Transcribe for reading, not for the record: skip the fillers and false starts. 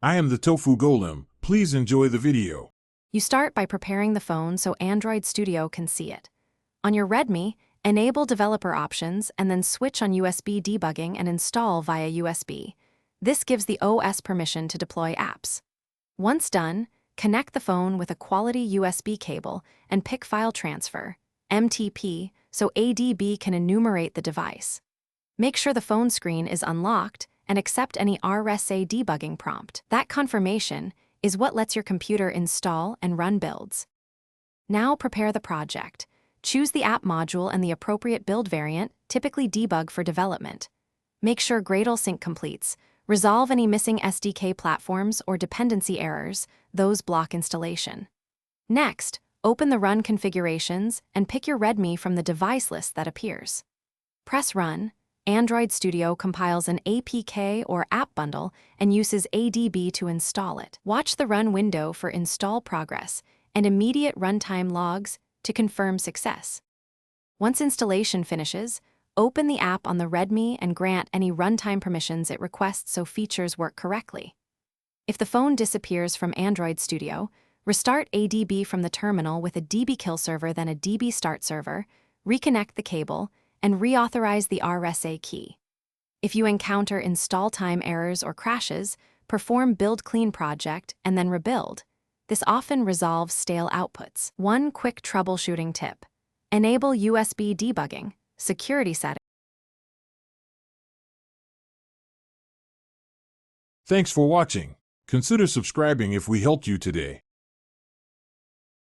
I am the Tofu Golem. Please enjoy the video. You start by preparing the phone so Android Studio can see it. On your Redmi, enable developer options and then switch on USB debugging and install via USB. This gives the OS permission to deploy apps. Once done, connect the phone with a quality USB cable and pick File Transfer, MTP, so ADB can enumerate the device. Make sure the phone screen is unlocked and accept any RSA debugging prompt. That confirmation is what lets your computer install and run builds. Now prepare the project. Choose the app module and the appropriate build variant, typically debug for development. Make sure Gradle sync completes. Resolve any missing SDK platforms or dependency errors, those block installation. Next, open the Run configurations and pick your Redmi from the device list that appears. Press Run. Android Studio compiles an APK or app bundle and uses ADB to install it. Watch the Run window for install progress and immediate runtime logs to confirm success. Once installation finishes, open the app on the Redmi and grant any runtime permissions it requests so features work correctly. If the phone disappears from Android Studio, restart ADB from the terminal with a dbkill server, then a dbstart server, reconnect the cable, and reauthorize the RSA key. If you encounter install time errors or crashes, perform build clean project and then rebuild. This often resolves stale outputs. One quick troubleshooting tip: enable USB debugging, security settings. Thanks for watching. Consider subscribing if we helped you today.